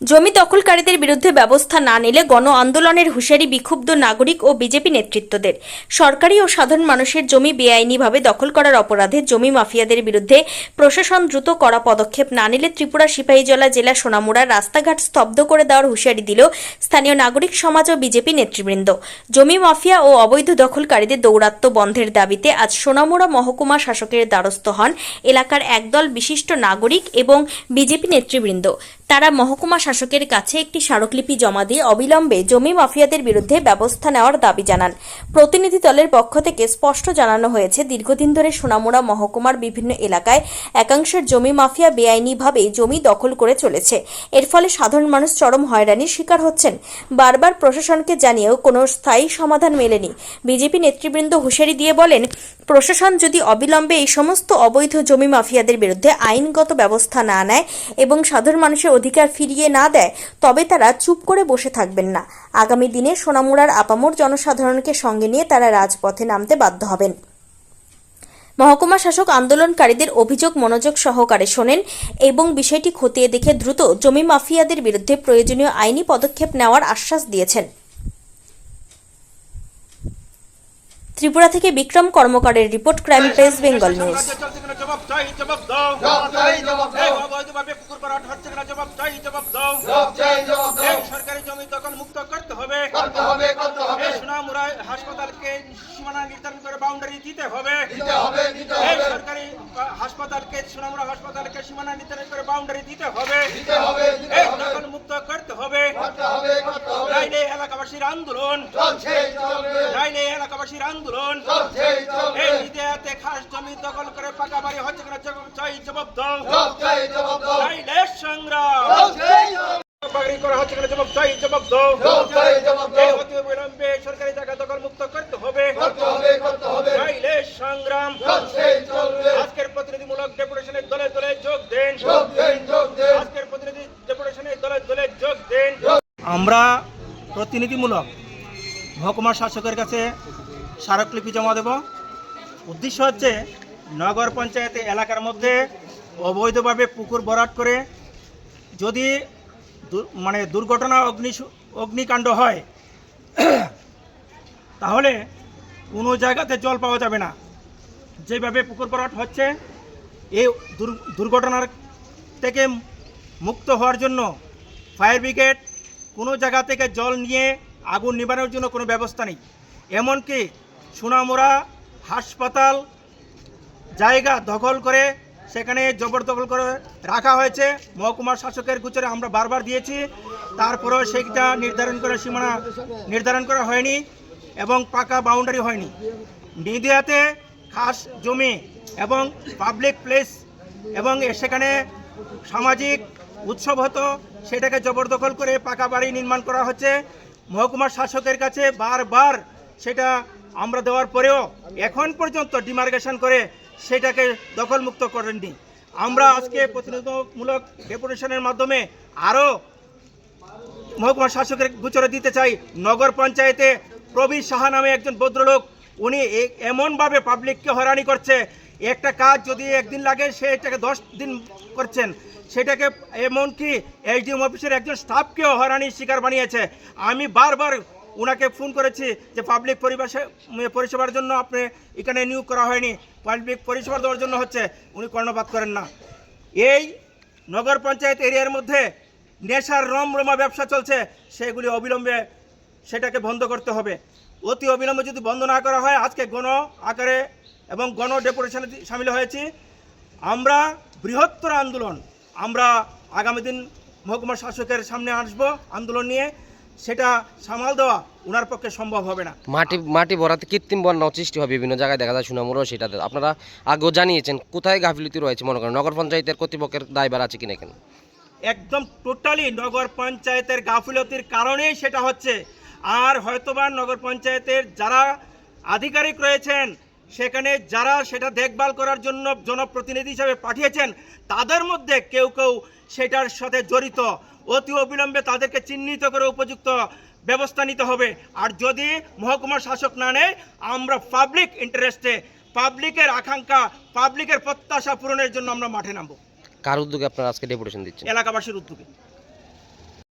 জমি দখলকারীদের বিরুদ্ধে ব্যবস্থা না নিলে গণ আন্দোলনের হুঁশিয়ারি বিক্ষুব্ধ নাগরিক ও বিজেপি নেতৃত্বদের। সরকারি ও সাধারণ মানুষের জমি বেআইনিভাবে দখল করার অপরাধে জমি মাফিয়াদের বিরুদ্ধে প্রশাসন দ্রুত কড়া পদক্ষেপ না নিলে ত্রিপুরা সিপাহীজলা জেলা সোনামুড়ার রাস্তাঘাট স্তব্ধ করে দেওয়ার হুঁশিয়ারি দিল স্থানীয় নাগরিক সমাজ ও বিজেপি নেতৃবৃন্দ। জমি মাফিয়া ও অবৈধ দখলকারীদের দৌরাত্ম্য বন্ধের দাবিতে আজ সোনামুড়া মহকুমা শাসকের দ্বারস্থ হন এলাকার একদল বিশিষ্ট নাগরিক এবং বিজেপি নেতৃবৃন্দ। তারা মহকুমা শাসকের কাছে একটি স্মারকলিপি জমা দিয়ে অবিলম্বে জমি মাফিয়াদের বিরুদ্ধে ব্যবস্থা নেওয়ার দাবি জানান। প্রতিনিধি দলের পক্ষ থেকে স্পষ্ট জানানো হয়েছে, দীর্ঘদিন ধরে সোনামুড়া মহকুমার বিভিন্ন এলাকায় একাংশের জমি মাফিয়া বেআইনিভাবে জমি দখল করে চলেছে। এর ফলে সাধারণ মানুষ চরম হয়রানির শিকার হচ্ছেন। বারবার প্রশাসনকে জানিয়েও কোনো স্থায়ী সমাধান মেলেনি। বিজেপি নেতৃবৃন্দ হুঁশিয়ারি দিয়ে বলেন, প্রশাসন যদি অবিলম্বে এই সমস্ত অবৈধ জমি মাফিয়াদের বিরুদ্ধে আইনগত ব্যবস্থা না নেয় এবং সাধারণ মানুষের অধিকার ফিরিয়ে না দেয়, তবে তারা চুপ করে বসে থাকবেন না। আগামী দিনে সোনামুড়ার আপামর জনসাধারণকে সঙ্গে নিয়ে তারা রাজপথে নামতে বাধ্য হবেন। মহকুমা শাসক আন্দোলনকারীদের অভিযোগ মনোযোগ সহকারে শোনেন এবং বিষয়টি খতিয়ে দেখে দ্রুত জমি মাফিয়াদের বিরুদ্ধে প্রয়োজনীয় আইনি পদক্ষেপ নেওয়ার আশ্বাস দিয়েছেন। ত্রিপুরা থেকে বিক্রম কর্মকারের report, crime press, Bengal news. সরকারি জমি দখল মুক্ত করতে হবে। সোনামুড়া হাসপাতালকে সীমানা নির্ধারণ করে বাউন্ডারি দিতে হবে। সরকারি হাসপাতালকে সোনামুড়া হাসপাতালকে সীমানা নির্ধারণ করে বাউন্ডারি দিতে হবে। দখল মুক্ত করতে হবে। নাইলে এলাকাবাসীর আন্দোলন নাইলে এলাকাবাসীর আন্দোলন এই নিদেয়াতে খাস জমি দখল করে পাকা বাড়ি হচ্ছে কিনা চাই জবাব দাও। নাইলে সংগ্রাম বাড়ি করা হচ্ছে কিনা জবাব দাও। অতি বিলম্বে সরকারি জায়গা দখল মুক্ত করতে হবে। নাইলে সংগ্রাম। আজকের প্রতিনিধিমূলক ডেপুটেশনের দলে দলে যোগ দেন। আজকের প্রতিনিধি ডেপুটেশনের দলে দলে যোগ দেন। আমরা প্রতিনিধিমূলক মহকুমা শাসকের কাছে স্মারকলিপি জমা দেব। উদ্দেশ্য হচ্ছে নগর পঞ্চায়েতে এলাকার মধ্যে অবৈধভাবে পুকুর ভরাট করে যদি দুর্ঘটনা অগ্নিকাণ্ড হয় তাহলে কোনো জায়গাতে জল পাওয়া যাবে না। যেভাবে পুকুর ভরাট হচ্ছে, এই দুর্ঘটনার থেকে মুক্ত হওয়ার জন্য ফায়ার ব্রিগেড কোনো জায়গা থেকে জল নিয়ে আগুন নিবানোর জন্য কোনো ব্যবস্থা নেই। এমনকি সোনামুড়া হাসপাতাল জায়গা দখল করে সেখানে জবরদখল করে রাখা হয়েছে। মহকুমা শাসকের গোচরে আমরা বারবার দিয়েছি, তারপরেও সেইটা সীমানা নির্ধারণ করা হয়নি এবং পাকা বাউন্ডারি হয়নি। নিদিয়াতে খাস জমি এবং পাবলিক প্লেস এবং সেখানে সামাজিক উৎসব হতো, সেটাকে জবরদখল করে পাকা বাড়ি নির্মাণ করা হচ্ছে। মহকুমা শাসকের কাছে বারবার সেটা আমরা দেওয়ার পরেও এখন পর্যন্ত ডিমার্কেশন করে সেটাকে দখলমুক্ত করেননি। আমরা আজকে প্রতিনিধিমূলক ডেপুটেশনের মাধ্যমে আরও মহকুমা শাসকের গোচরে দিতে চাই। নগর পঞ্চায়েতে প্রবীর সাহা নামে একজন ভদ্রলোক, উনি এমনভাবে পাবলিককে হয়রানি করছে, একটা কাজ যদি একদিন লাগে সেটাকে 10 দিন করছেন। সেটাকে এমনকি এসডিএম অফিসের একজন স্টাফকেও হয়রানির শিকার বানিয়েছে। আমি বারবার ওনাকে ফোন করেছি যে পাবলিক পরিষেবার জন্য আপনি এখানে নিয়োগ করা হয়নি, পাবলিক পরিষেবা দেওয়ার জন্য হচ্ছে। উনি কর্ণপাত করেন না। এই নগর পঞ্চায়েত এরিয়ার মধ্যে নেশার রমরমা ব্যবসা চলছে, সেগুলি অবিলম্বে সেটাকে বন্ধ করতে হবে। অতি অবিলম্বে যদি বন্ধ না করা হয়, আজকে গণ আকারে এবং গণ ডেপুটেশনে সামিল হয়েছি। আমরা বৃহত্তর আন্দোলন আমরা আগামী দিন মহকুমা শাসকের সামনে আসবো আন্দোলন নিয়ে। সেটা সামাল দেওয়া ওনার পক্ষে সম্ভব হবে না। মাটি ভরাতে কৃত্রিম বন্যা সৃষ্টি হয় বিভিন্ন জায়গায়, দেখা যায় সোনামুড়াও সেটাতে আপনারা আগেও জানিয়েছেন। কোথায় গাফিলতি রয়েছে মনে করেন? নগর পঞ্চায়েতের কর্তৃপক্ষের দায়ভার আছে কিনা? কেন একদম টোটালি নগর পঞ্চায়েতের গাফিলতির কারণেই সেটা হচ্ছে। আর হয়তোবা নগর পঞ্চায়েতের যারা আধিকারিক রয়েছেন, সেখানে যারা সেটা দেখভাল করার জন্য জনপ্রতিনিধি হিসাবে পাঠিয়েছেন, তাদের মধ্যে কেউ কেউ সেটার সাথে জড়িত। অতি অবিলম্বে তাদেরকে চিহ্নিত করে উপযুক্ত ব্যবস্থা নিতে হবে। আর যদি মহকুমা শাসক না নেয়, আমরা পাবলিক ইন্টারেস্টে, পাবলিকের আকাঙ্ক্ষা, পাবলিকের প্রত্যাশা পূরণের জন্য আমরা মাঠে নামবো। কার উদ্যোগে আপনারা আজকে ডেপুটেশন দিচ্ছেন? এলাকাবাসীর উদ্যোগে।